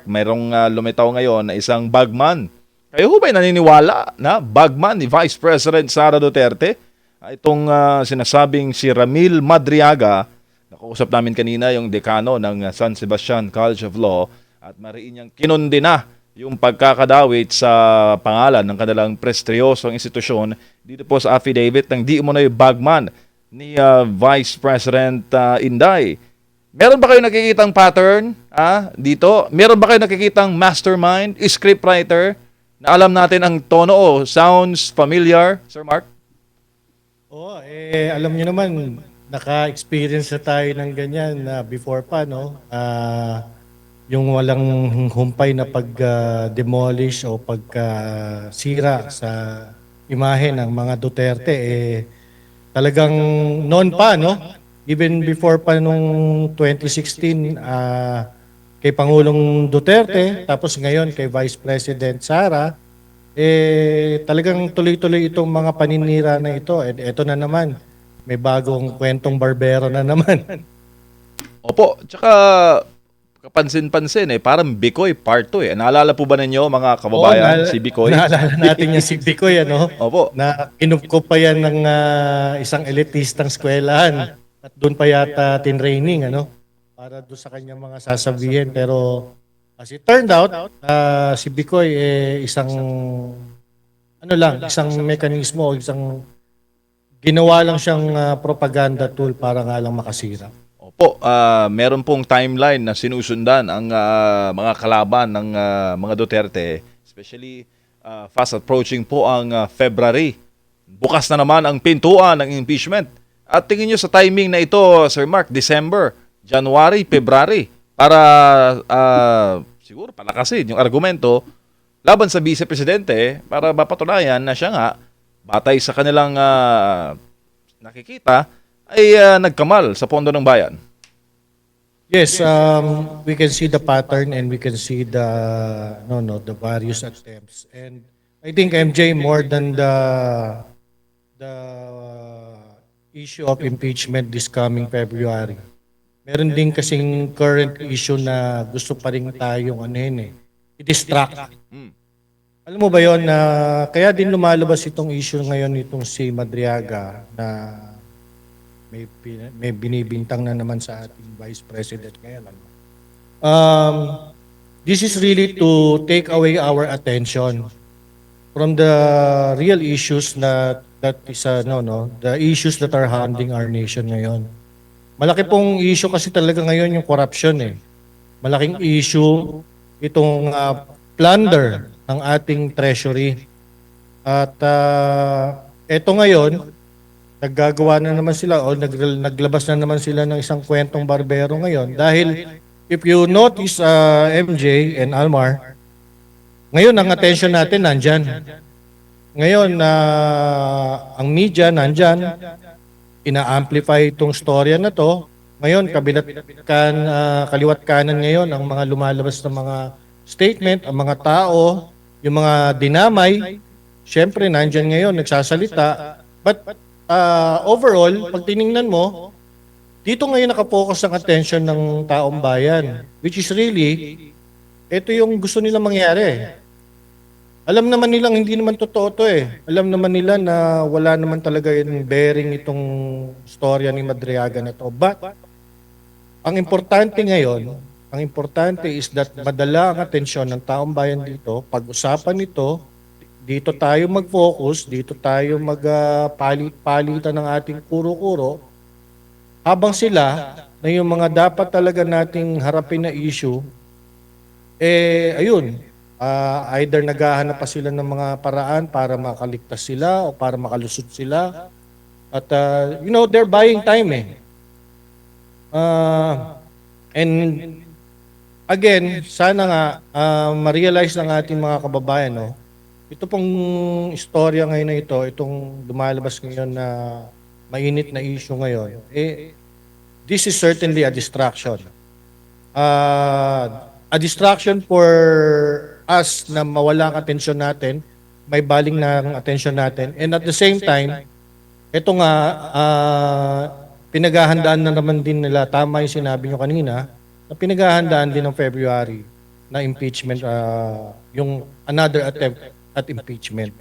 Mayroong lumitaw ngayon na isang bagman. Kayo ho ba'y naniniwala na bagman ni Vice President Sara Duterte? Itong sinasabing si Ramil Madriaga, nakausap namin kanina yung dekano ng San Sebastian College of Law at mariin niyang kinundina yung pagkakadawit sa pangalan ng kanilang prestiyosong institusyon dito po sa affidavit ng di umano'y bagman ni Vice President Inday. Meron ba kayo nakikitang pattern dito? Meron ba kayo nakikitang mastermind, scriptwriter na alam natin ang tono o sounds familiar, Sir Mark? Oo, alam niyo naman, naka-experience na tayo ng ganyan na before pa, no? Yung walang humpay na pag-demolish o pagkasira sa imahe ng mga Duterte, talagang noon pa, no? Even before pa nung 2016, kay Pangulong Duterte, tapos ngayon kay Vice President Sara, talagang tuloy-tuloy itong mga paninira na ito. And eto na naman, may bagong kwentong barbero na naman. Opo, tsaka kapansin-pansin parang Bikoy Part 2 Naalala po ba ninyo mga kababayan si Bikoy? Naalala natin yung si Bikoy, ano? Opo. Na kinupkup pa yan ng isang elitistang eskwelahan. At doon pa yata tinraining, ano? Para doon sa kanyang mga sasabihin. Pero as it turned out, si Bikoy isang isang mekanismo o isang ginawa lang siyang propaganda tool para nga lang makasira. Opo, meron pong timeline na sinusundan ang mga kalaban ng mga Duterte, especially fast approaching po ang February. Bukas na naman ang pintuan ng impeachment. At tingin nyo sa timing na ito, Sir Mark, December, January, February, para siguro palakasin yung argumento laban sa Vice Presidente para mapatunayan na siya nga, batay sa kanilang nakikita, ay nagkamal sa pondo ng bayan. Yes, we can see the pattern and we can see the various attempts. And I think MJ, more than the issue of impeachment this coming February, meron din kasing current issue na gusto pa rin tayong i-distract. Alam mo ba yon na kaya din lumalabas itong issue ngayon nitong si Madriaga na may binibintang na naman sa ating Vice President ngayon. This is really to take away our attention from the real issues that is the issues that are haunting our nation ngayon. Malaki pong issue kasi talaga ngayon yung corruption Malaking issue itong plunder ng ating treasury. At eto ngayon, naggagawa na naman sila o naglabas na naman sila ng isang kwentong barbero ngayon. Dahil if you notice MJ and Almar, ngayon ang attention natin nandyan. Ngayon ang media nandyan, ina-amplify itong storya na to. Ngayon kaliwat kanan ngayon ang mga lumalabas ng mga statement, ang mga tao, yung mga dinamay, syempre nandyan ngayon nagsasalita. But overall, pag tiningnan mo, dito ngayon nakapokus ang attention ng taong bayan. Which is really, ito yung gusto nilang mangyari. Alam naman nilang hindi naman totoo to Alam naman nila na wala naman talaga yung bearing itong storya ni Madriaga na to. But, ang importante ngayon, ang importante is that madala ang atensyon ng taong bayan dito, pag-usapan ito, dito tayo mag-focus, dito tayo magpalit-palitan ng ating kuro-kuro, habang sila na yung mga dapat talaga nating harapin na issue, ayun, either naghahanap pa sila ng mga paraan para makaligtas sila o para makalusot sila. At, they're buying time and again, sana nga ma-realize ng ating mga kababayan, ito pong istorya ngayon na ito, itong lumalabas ngayon na mainit na issue ngayon, this is certainly a distraction. A distraction for us na mawala ang atensyon natin, may baling na ang atensyon natin. And at the same time, ito nga, pinaghahandaan na naman din nila, tama yung sinabi nyo kanina, na pinaghahandaan din ng February. na impeachment, yung another attempt at impeachment.